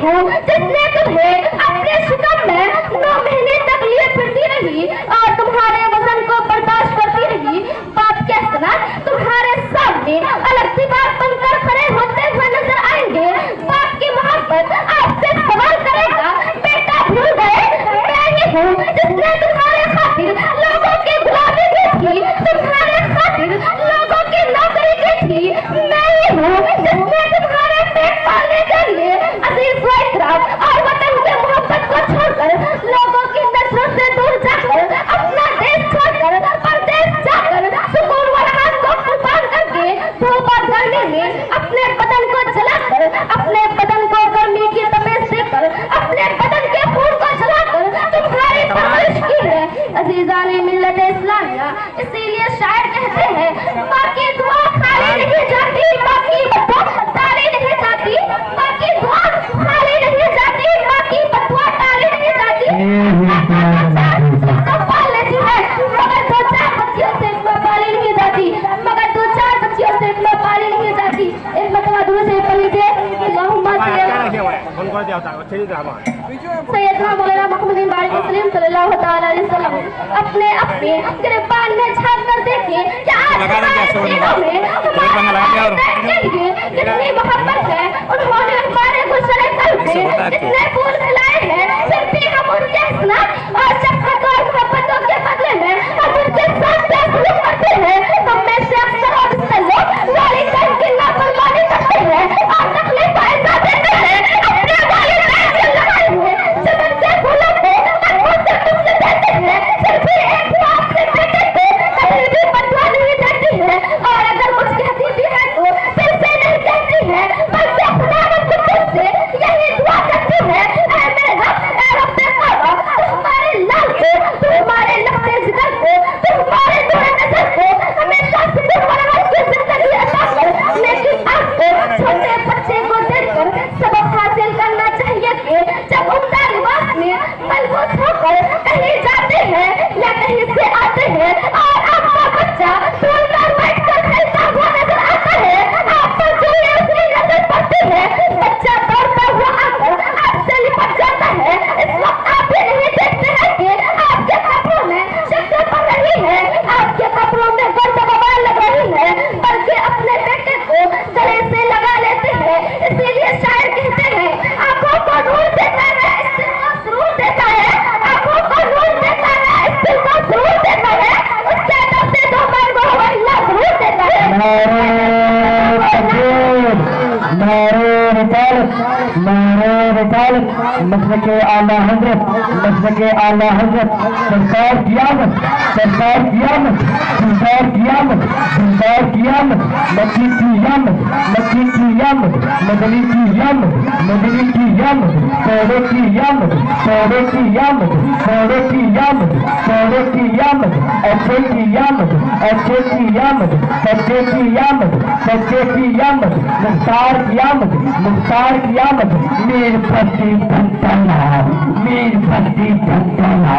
हूँ जिसने तुम्हें अपने शिकम में 9 महीने तक लिए फिरती रही और तुम्हारे वजन को बर्दाश्त करती रही। बाप के सुना तुम्हारे सामने अलग दीवार बनकर खड़े होते हुए नजर आएंगे। बाप की मोहब्बत आपसे सवाल करेगा, बेटा भूल गए मैं ही हूँ जिसने तुम्हारे खातिर लोगों की गुलामी की थी, तुम्हारे खातिर लोगों की नौकरी की थी। मैं ही हूँ जिसने तुम्हारे पेट पालने के लिए अजीज व इकराम और वतन के मोहब्बत को छोड़कर लोगों की नजरों से दूर जाकर अपना देश छोड़कर परदेश जाकर सुकून व राहत को कुर्बान करके धूप और गर्मी में अपने बदन को जलाकर, अपने बदन को गर्मी की तपेश देकर, अपने बदन के खून को जलाकर तुम्हारी परवरिश की है अजीजाने मिल्लत इस्लामिया। इसीलिए शायर कहते हैं माँ की दुआ खाली नहीं जाती, माँ की बदुआ टाली नहीं जाती, माँ की दुआ खाली नहीं जाती, माँ की बदुआ टाली नहीं जाती। तो पाल लेती है मगर 2-4 बच्चियों से इतना पाली नहीं जाती, मगर 2-4 बच्चियों से इतना पाली नहीं जाती। एक मतवा दूर से पढ़ लीजिए सैयदना मौलाना मोहम्मद बिन बारिक मुस्लिम सल्लल्लाहु अलैहि वसल्लम अपने अपने गिरबान में झांक कर देखे कि आज हमारे सीनों में हमारे लिए कितनी मोहब्बत है। उन्होंने हमारे गुलशने कल्ब में जितने फूल खिलाए हैं, फिर भी हम उनके हसनत और शफ़क़त और मोहब्बतों के बदले में हम उनके साथ सलूक करते हैं। हम में से अक्सर और अक्सर लोग वालिदैन की नाफरमानी करते हैं और तकलीफ ऐसा देते हैं अपने वालिदैन के लगाए हुए जबन से फूलों को अनमोल से तुमसे देते हैं, फिर भी एक बात से बेटे को कभी भी बदला नहीं देती है। और अगर कुछ कहती भी है तो फिर से नहीं कहती है, बल्कि खुदावंद कुदरत से यही दुआ करती है, ऐ मेरे रब, ऐ रब्बे काबा, तू हमारे लाल को, तू हमारे लफ्ज़े जिगर को, तू हमारे नूर नज़र को हमेशा सुकून और राहत की जिंदगी अता कर। लेकिन आपको छोटे बच्चे को देखकर सबक हासिल करना चाहिए कि जब उम्दा लिबास में मलबूस होकर कहीं जाते हैं या कहीं से आते हैं और आपका बच्चा स्कूल में बैठकर खेलता हुआ नजर आता है, आपको जो ये उसकी नजर पड़ती है, बच्चा दौड़ता हुआ आकर आपसे लिपट जाता है। इस वक्त आप ये नहीं देखते हैं कि आपके कपड़ों में शक्कर पड़ रही है, आपके कपड़ों में गर्द बवाल लग रही है, बल्कि अपने बेटे को गले से लगा लेते हैं। इसीलिए शायर कहते हैं आंखों को नूर देता है, इस दिल को सुरूर देता है, आंखों को नूर देता है, इस दिल को सुरूर देता है, उसके दर से दो बार वो अल्लाह सुरूर देता है। मसलके आला हजरत, मसलके आला हजरत, सरकार क़यामत, सरकार क़यामत, सरकार क़यामत, सरकार क़यामत, मक्की की यामत, मक्की की यामत, मदनी की यामत, मदनी की यामत, सौदे की यामत, सौदे की यामत, सौदे की यामत, सौदे की यामत, अच्छे की यामत, अच्छे की यामत, सच्चे की यामत, सच्चे की यामत, मुख्तार क़यामत, मुख्तार क़यामत, मीर बस्ती धंधला, मीर बस्ती धंधला,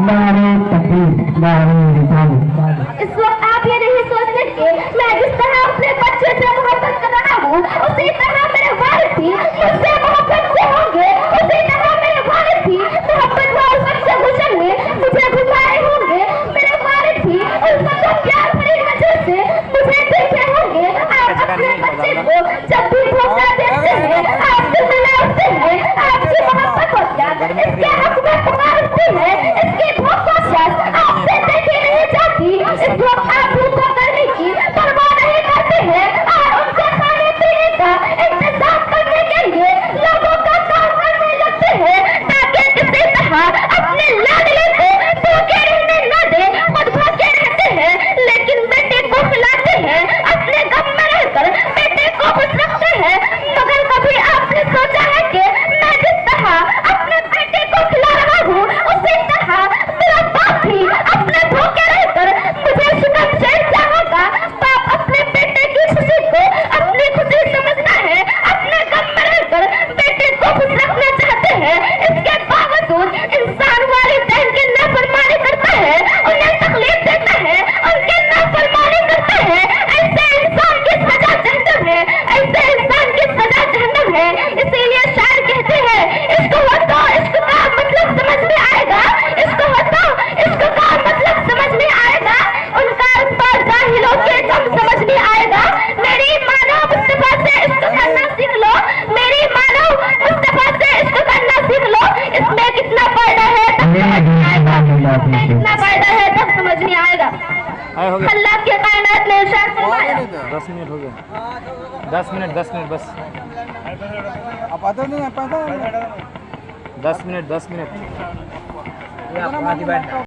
नारे तकबीर, नारे रिसालत। इस वक्त आप ये नहीं सोचते कि मैं जिस तरह अपने बच्चे से मोहब्बत कर रहा हूँ उसी तरह मेरे वालिद भी मुझसे मोहब्बत से होंगे, उसी तरह मेरे वालिद भी मोहब्बत व उल्फत से गुलशन में मुझे बुलाए होंगे। मेरे वालिद भी उल्फत और प्यार भरी नजर से मुझे देखे होंगे। आप अपने बच्चे को जब भी धोखा देते हैं, आप दिल में उठते हैं, आपकी मोहब्बत और प्यार इसके हक में पुकारते हैं, इसकी धोखा आपसे देखी नहीं जाती। इस वक्त आप उनको करने की परवाह नहीं करते हैं और उनसे खाने पीने का इंतजाम करने के लिए हो गया। अल्लाह के कायनात ने इरशाद फरमाया 10 मिनट हो गया। 10 मिनट बस। 10 मिनट